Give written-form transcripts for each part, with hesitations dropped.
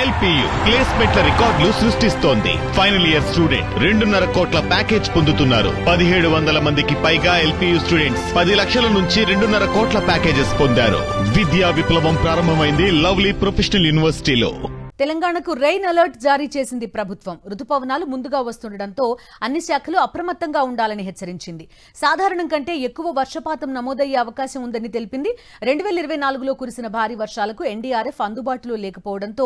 LPU ప్లేస్మెంట్ల రికార్డులు సృష్టిస్తోంది. Final year student 2.5 కోట్ల ప్యాకేజ్ పొందుతున్నారు. 1700 మందికి పైగా ఎల్పియు స్టూడెంట్స్ 10 లక్షల నుంచి 2.5 కోట్ల ప్యాకేజెస్ పొందారు. విద్యా విప్లవం ప్రారంభమైంది లవ్లీ ప్రొఫెషనల్ యూనివర్సిటీలో. తెలంగాణకు రెయిన్ అలర్ట్ జారీ చేసింది ప్రభుత్వం. రుతుపవనాలు ముందుగా వస్తుండటంతో అన్ని శాఖలు అప్రమత్తంగా ఉండాలని హెచ్చరించింది. సాధారణం కంటే ఎక్కువ వర్షపాతం నమోదయ్యే అవకాశం ఉందని తెలిపింది. 2024లో కురిసిన భారీ వర్షాలకు ఎన్డీఆర్ఎఫ్ అందుబాటులో లేకపోవడంతో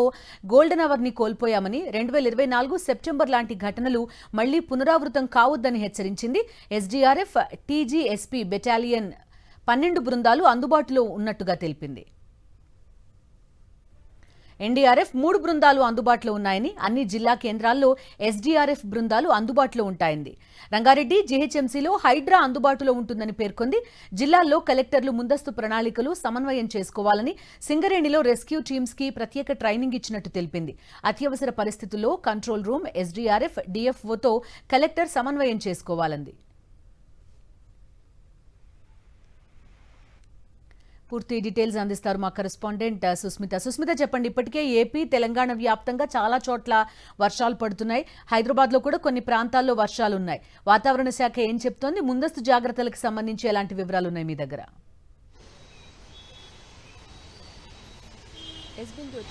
గోల్డెన్ అవర్ ని కోల్పోయామని, 2024 సెప్టెంబర్ లాంటి ఘటనలు మళ్లీ పునరావృతం కావద్దని హెచ్చరించింది. ఎస్డీఆర్ఎఫ్ టీజీఎస్పీ బెటాలియన్ 12 బృందాలు అందుబాటులో ఉన్నట్టుగా తెలిపింది. ఎన్డీఆర్ఎఫ్ 3 బృందాలు అందుబాటులో ఉన్నాయని, అన్ని జిల్లా కేంద్రాల్లో ఎస్డీఆర్ఎఫ్ బృందాలు అందుబాటులో ఉంటాయంది. రంగారెడ్డి జీహెచ్ఎంసీలో హైడ్రా అందుబాటులో ఉంటుందని పేర్కొంది. జిల్లాల్లో కలెక్టర్లు ముందస్తు ప్రణాళికలు సమన్వయం చేసుకోవాలని, సింగరేణిలో రెస్క్యూ టీమ్స్ కి ప్రత్యేక ట్రైనింగ్ ఇచ్చినట్టు తెలిపింది. అత్యవసర పరిస్థితుల్లో కంట్రోల్ రూమ్, ఎస్డీఆర్ఎఫ్, డీఎఫ్ఓతో కలెక్టర్ సమన్వయం చేసుకోవాలంది. పూర్తి డీటెయిల్స్ అందిస్తారు మా కరెస్పాండెంట్ సుస్మిత. చెప్పండి, ఇప్పటికే ఏపీ, తెలంగాణ వ్యాప్తంగా చాలా చోట్ల వర్షాలు పడుతున్నాయి. హైదరాబాద్ లో కూడా కొన్ని ప్రాంతాల్లో వర్షాలు ఉన్నాయి. వాతావరణ శాఖ ఏం చెప్తోంది? ముందస్తు జాగ్రత్తలకు సంబంధించి ఎలాంటి వివరాలు ఉన్నాయి మీ దగ్గర?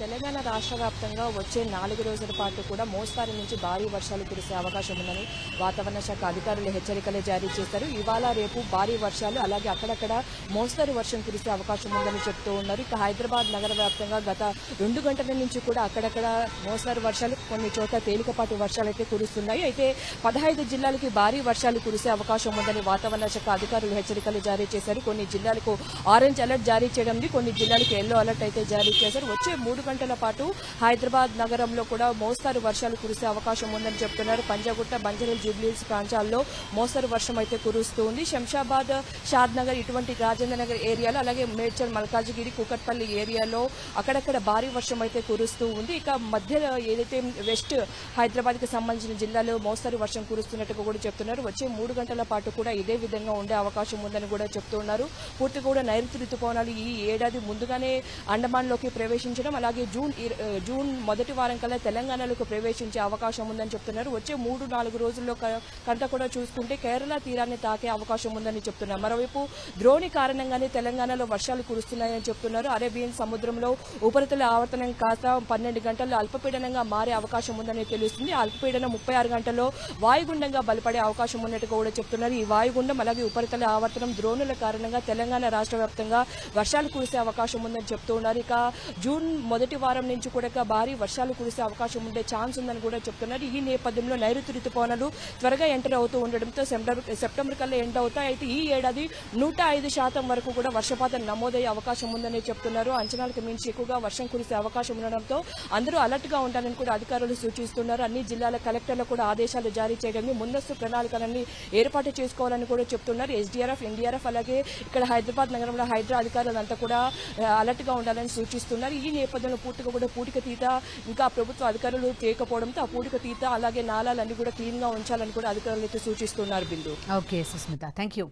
తెలంగాణ రాష్ట్ర వ్యాప్తంగా వచ్చే 4 రోజుల పాటు కూడా మోస్తారు నుంచి భారీ వర్షాలు కురిసే అవకాశం ఉందని వాతావరణ శాఖ అధికారులు హెచ్చరికలు జారీ చేశారు. ఇవాళ రేపు భారీ వర్షాలు, అలాగే అక్కడక్కడ మోస్తరు వర్షం కురిసే అవకాశం ఉందని చెప్తూ ఉన్నారు. ఇక హైదరాబాద్ నగర వ్యాప్తంగా గత 2 గంటల నుంచి కూడా అక్కడక్కడ మోస్తరు వర్షాలు, కొన్ని చోట్ల తేలికపాటి వర్షాలు అయితే కురుస్తున్నాయి. అయితే 15 జిల్లాలకి భారీ వర్షాలు కురిసే అవకాశం ఉందని వాతావరణ శాఖ అధికారులు హెచ్చరికలు జారీ చేశారు. కొన్ని జిల్లాలకు ఆరెంజ్ అలర్ట్ జారీ చేయడం, కొన్ని జిల్లాలకు ఎల్లో అలర్ట్ అయితే జారీ చేశారు. వచ్చే 3 గంటల పాటు హైదరాబాద్ నగరంలో కూడా మోస్తారు వర్షాలు కురిసే అవకాశం ఉందని చెప్తున్నారు. పంజాగుట్ట, బంజారాహిల్స్, జూబ్లీహిల్స్ ప్రాంతాల్లో మోస్తరు వర్షం అయితే కురుస్తూ ఉంది. శంషాబాద్, షాద్ నగర్, ఇటువంటి రాజేంద్ర నగర్ ఏరియాలో, అలాగే మేడ్చల్, మల్కాజిగిరి, కూకట్పల్లి ఏరియాలో అక్కడక్కడ భారీ వర్షం అయితే కురుస్తూ ఉంది. ఇక మధ్య ఏదైతే వెస్ట్ హైదరాబాద్ కి సంబంధించిన జిల్లాలో మోస్తరు వర్షం కురుస్తున్నట్టుగా కూడా చెప్తున్నారు. వచ్చే 3 గంటల పాటు కూడా ఇదే విధంగా ఉండే అవకాశం ఉందని కూడా చెప్తున్నారు. పూర్తి కూడా నైరుతి రుతుపవనాలు ఈ ఏడాది ముందుగానే అండమాన్లోకి ప్రవేశించడం, అలాగే జూన్ మొదటి వారం కల్లా తెలంగాణలోకి ప్రవేశించే అవకాశం ఉందని చెప్తున్నారు. వచ్చే 3-4 రోజుల్లో కంటే కూడా చూసుకుంటే కేరళ తీరాన్ని తాకే అవకాశం ఉందని చెప్తున్నారు. మరోవైపు ద్రోణి కారణంగానే తెలంగాణలో వర్షాలు కురుస్తున్నాయని చెప్తున్నారు. అరేబియన్ సముద్రంలో ఉపరితల ఆవర్తనం కాస్త 12 గంటల్లో అల్పపీడనంగా మారే అవకాశం ఉందని తెలుస్తుంది. అల్పపీడనం 36 గంటల్లో వాయుగుండంగా బలపడే అవకాశం ఉన్నట్టుగా కూడా చెప్తున్నారు. ఈ వాయుగుండం అలాగే ఉపరితల ఆవర్తనం ద్రోణుల కారణంగా తెలంగాణ రాష్ట్ర వ్యాప్తంగా వర్షాలు కురిసే అవకాశం ఉందని చెప్తూ ఉన్నారు. ఇక జూన్ మొదటి వారం నుంచి కూడా భారీ వర్షాలు కురిసే అవకాశం ఉండే ఛాన్స్ ఉందని కూడా చెప్తున్నారు. ఈ నేపథ్యంలో నైరుతి రుతుపవనాలు త్వరగా ఎంటర్ అవుతూ ఉండడంతో సెప్టెంబర్ కల్లా ఎండ్ అవుతాయి. అయితే ఈ ఏడాది 105% వరకు కూడా వర్షపాతం నమోదయ్యే అవకాశం ఉందని చెప్తున్నారు. అంచనాలకు మించి ఎక్కువగా వర్షం కురిసే అవకాశం ఉండడంతో అందరూ అలర్ట్ గా ఉండాలని కూడా అధికారులు సూచిస్తున్నారు. అన్ని జిల్లాల కలెక్టర్లు కూడా ఆదేశాలు జారీ చేయడం, ముందస్తు ప్రణాళికలన్నీ ఏర్పాటు చేసుకోవాలని కూడా చెప్తున్నారు. ఎస్డీఆర్ఎఫ్, ఎన్డీఆర్ఎఫ్, అలాగే ఇక్కడ హైదరాబాద్ నగరంలో హైడ్రా అధికారులంతా కూడా అలర్ట్ గా ఉండాలని సూచిస్తున్నారు. ఈ నేపథ్యంలో పూర్తిగా కూడా పూడిక తీత ఇంకా ప్రభుత్వ అధికారులు చేయకపోవడంతో ఆ పూడిక తీత అలాగే నాలాలన్నీ కూడా క్లీన్ గా ఉంచాలని కూడా అధికారులు అయితే సూచిస్తున్నారు. బిందు. Okay Susmita, thank you.